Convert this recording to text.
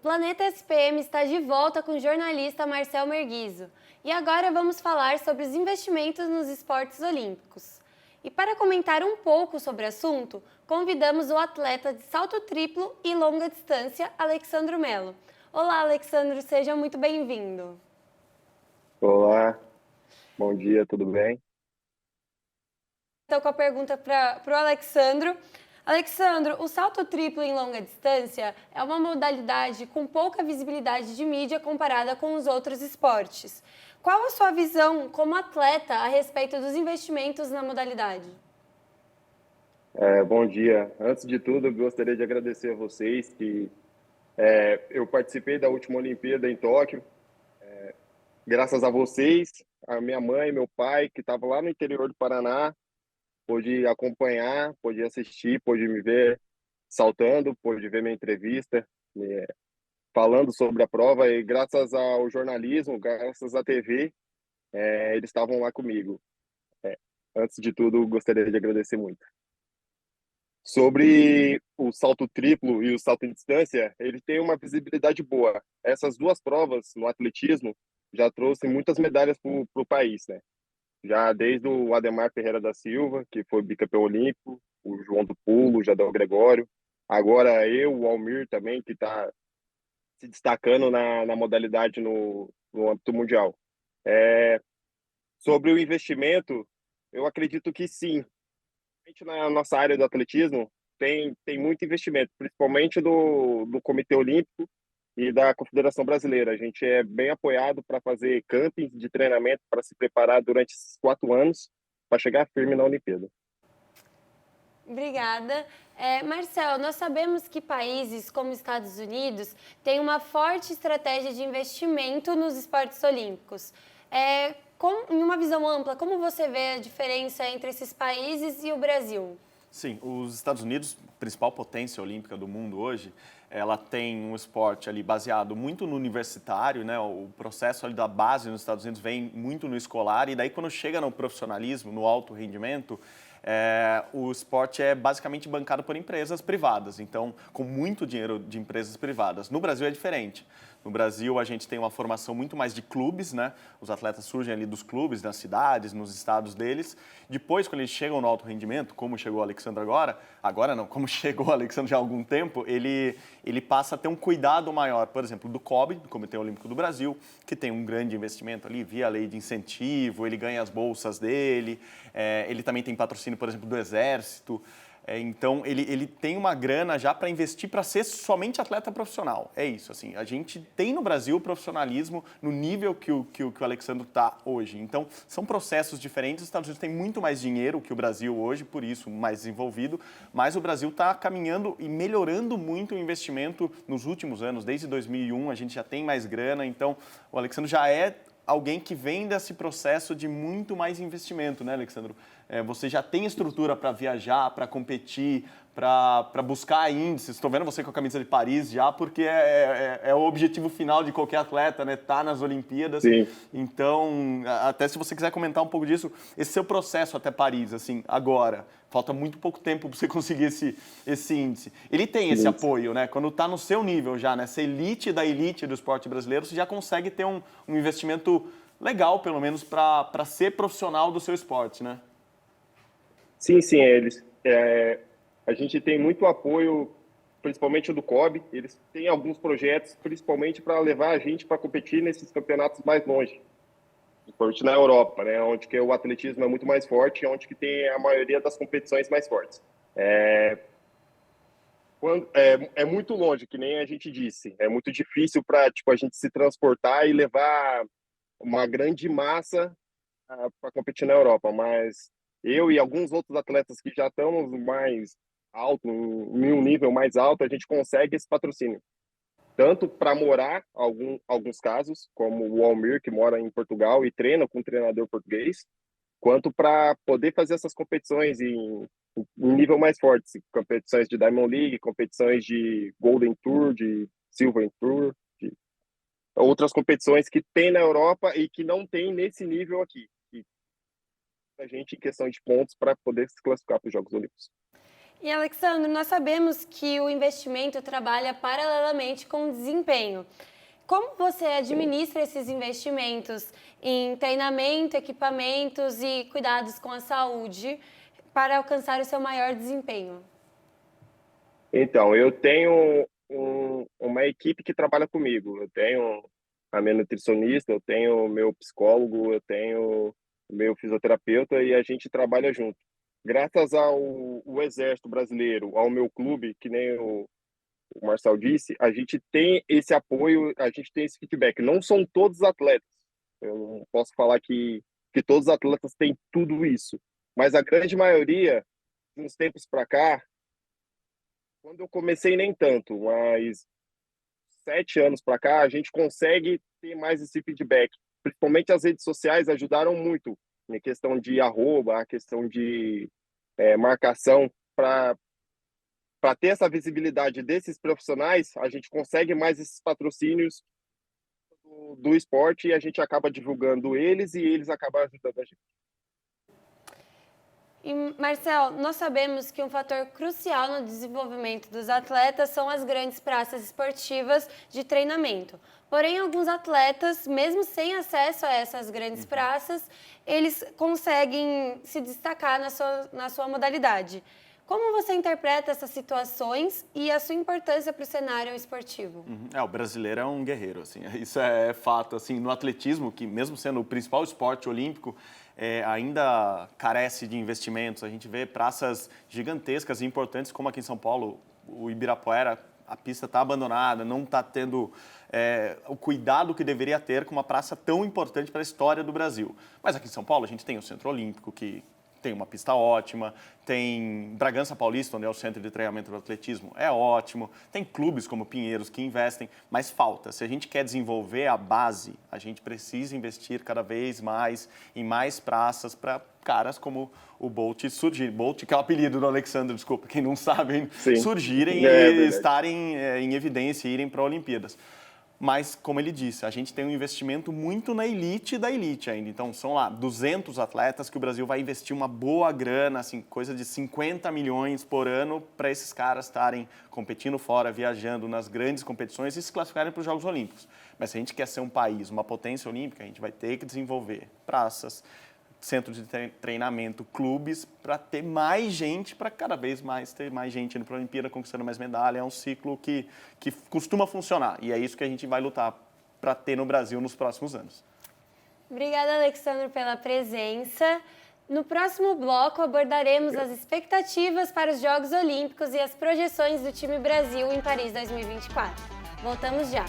Planeta SPM está de volta com o jornalista Marcel Merguizo. E agora vamos falar sobre os investimentos nos esportes olímpicos. E para comentar um pouco sobre o assunto, convidamos o atleta de salto triplo e longa distância, Alexandro Melo. Olá, Alexandro, seja muito bem-vindo. Olá, bom dia, tudo bem? Então, com a pergunta para o Alexandro. Alexandro, o salto triplo em longa distância é uma modalidade com pouca visibilidade de mídia comparada com os outros esportes. Qual a sua visão como atleta a respeito dos investimentos na modalidade? Bom dia. Antes de tudo, eu gostaria de agradecer a vocês que eu participei da última Olimpíada em Tóquio. Graças a vocês, a minha mãe, meu pai, que estavam lá no interior do Paraná, pôde acompanhar, pôde assistir, pôde me ver saltando, pôde ver minha entrevista, falando sobre a prova e graças ao jornalismo, graças à TV, eles estavam lá comigo. Antes de tudo, gostaria de agradecer muito. Sobre o salto triplo e o salto em distância, ele tem uma visibilidade boa. Essas duas provas no atletismo já trouxe muitas medalhas para o país, né? Já desde o Ademar Ferreira da Silva, que foi bicampeão olímpico, o João do Pulo, o Jadão Gregório, agora eu, o Almir também, que está se destacando na modalidade no âmbito mundial. É, Sobre o investimento, eu acredito que sim, na nossa área do atletismo tem muito investimento, principalmente do Comitê Olímpico e da Confederação Brasileira. A gente é bem apoiado para fazer campings de treinamento para se preparar durante esses 4 anos para chegar firme na Olimpíada. Obrigada. Marcel, nós sabemos que países como Estados Unidos têm uma forte estratégia de investimento nos esportes olímpicos. Em uma visão ampla, como você vê a diferença entre esses países e o Brasil? Sim, os Estados Unidos, principal potência olímpica do mundo hoje, ela tem um esporte ali baseado muito no universitário, né? O processo ali da base nos Estados Unidos vem muito no escolar e daí quando chega no profissionalismo, no alto rendimento, o esporte é basicamente bancado por empresas privadas, então com muito dinheiro de empresas privadas. No Brasil é diferente. No Brasil, a gente tem uma formação muito mais de clubes, né? Os atletas surgem ali dos clubes, nas cidades, nos estados deles. Depois, quando eles chegam no alto rendimento, como chegou o Alexandre agora não, como chegou o Alexandre já há algum tempo, ele passa a ter um cuidado maior, por exemplo, do COB, do Comitê Olímpico do Brasil, que tem um grande investimento ali via lei de incentivo, ele ganha as bolsas dele, ele também tem patrocínio, por exemplo, do Exército. Então, ele tem uma grana já para investir para ser somente atleta profissional. É isso, assim. A gente tem no Brasil o profissionalismo no nível que o Alexandre está hoje. Então, são processos diferentes. Os Estados Unidos têm muito mais dinheiro que o Brasil hoje, por isso, mais desenvolvido. Mas o Brasil está caminhando e melhorando muito o investimento nos últimos anos. Desde 2001, a gente já tem mais grana. Então, o Alexandre já é alguém que vem desse processo de muito mais investimento, né, Alexandre? Você já tem estrutura para viajar, para competir, para buscar índices. Estou vendo você com a camisa de Paris já, porque é o objetivo final de qualquer atleta, né? Tá nas Olimpíadas. Sim, Então, até se você quiser comentar um pouco disso, esse seu processo até Paris, assim, agora, falta muito pouco tempo para você conseguir esse índice. Ele tem esse sim. apoio, né? Quando está no seu nível já, nessa elite da elite do esporte brasileiro, você já consegue ter um investimento legal, pelo menos, para ser profissional do seu esporte, né? Sim, a gente tem muito apoio, principalmente do COB. Eles têm alguns projetos, principalmente para levar a gente para competir nesses campeonatos mais longe, principalmente na Europa, né, onde que o atletismo é muito mais forte, onde que tem a maioria das competições mais fortes. É muito longe, que nem a gente disse. É muito difícil para tipo a gente se transportar e levar uma grande massa para competir na Europa, mas eu e alguns outros atletas que já estamos mais alto, em um nível mais alto, a gente consegue esse patrocínio. Tanto para morar, alguns casos, como o Almir, que mora em Portugal e treina com um treinador português, quanto para poder fazer essas competições em nível mais forte, competições de Diamond League, competições de Golden Tour, de Silver Tour, de outras competições que tem na Europa e que não tem nesse nível aqui. E a gente em questão de pontos para poder se classificar para os Jogos Olímpicos. E, Alexandre, nós sabemos que o investimento trabalha paralelamente com o desempenho. Como você administra esses investimentos em treinamento, equipamentos e cuidados com a saúde para alcançar o seu maior desempenho? Então, eu tenho uma equipe que trabalha comigo. Eu tenho a minha nutricionista, eu tenho o meu psicólogo, eu tenho o meu fisioterapeuta e a gente trabalha junto. Graças ao o Exército Brasileiro, ao meu clube, que nem o Marcel disse, a gente tem esse apoio, a gente tem esse feedback. Não são todos os atletas. Eu não posso falar que todos os atletas têm tudo isso, mas a grande maioria, de uns tempos para cá, quando eu comecei nem tanto, mas 7 anos para cá, a gente consegue ter mais esse feedback. Principalmente as redes sociais ajudaram muito em questão de arroba, a questão de marcação para ter essa visibilidade desses profissionais, a gente consegue mais esses patrocínios do esporte e a gente acaba divulgando eles e eles acabam ajudando a gente. E, Marcel, nós sabemos que um fator crucial no desenvolvimento dos atletas são as grandes praças esportivas de treinamento. Porém, alguns atletas, mesmo sem acesso a essas grandes praças, eles conseguem se destacar na sua modalidade. Como você interpreta essas situações e a sua importância para o cenário esportivo? O brasileiro é um guerreiro, assim, isso é fato. Assim, no atletismo, que mesmo sendo o principal esporte olímpico, ainda carece de investimentos. A gente vê praças gigantescas e importantes, como aqui em São Paulo, o Ibirapuera, a pista está abandonada, não está tendo o cuidado que deveria ter com uma praça tão importante para a história do Brasil. Mas aqui em São Paulo a gente tem o Centro Olímpico, que tem uma pista ótima, tem Bragança Paulista, onde é o centro de treinamento do atletismo, é ótimo, tem clubes como Pinheiros que investem, mas falta. Se a gente quer desenvolver a base, a gente precisa investir cada vez mais em mais praças para caras como o Bolt surgir. Bolt, que é o apelido do Alexandre, desculpa, quem não sabe, surgirem e estarem em evidência e irem para Olimpíadas. Mas, como ele disse, a gente tem um investimento muito na elite da elite ainda. Então, são lá 200 atletas que o Brasil vai investir uma boa grana, assim, coisa de 50 milhões por ano para esses caras estarem competindo fora, viajando nas grandes competições e se classificarem para os Jogos Olímpicos. Mas se a gente quer ser um país, uma potência olímpica, a gente vai ter que desenvolver praças, centro de treinamento, clubes, para ter mais gente, para cada vez mais ter mais gente indo para a Olimpíada, conquistando mais medalha. É um ciclo que costuma funcionar e é isso que a gente vai lutar para ter no Brasil nos próximos anos. Obrigada, Alexandre, pela presença. No próximo bloco abordaremos as expectativas para os Jogos Olímpicos e as projeções do time Brasil em Paris 2024. Voltamos já!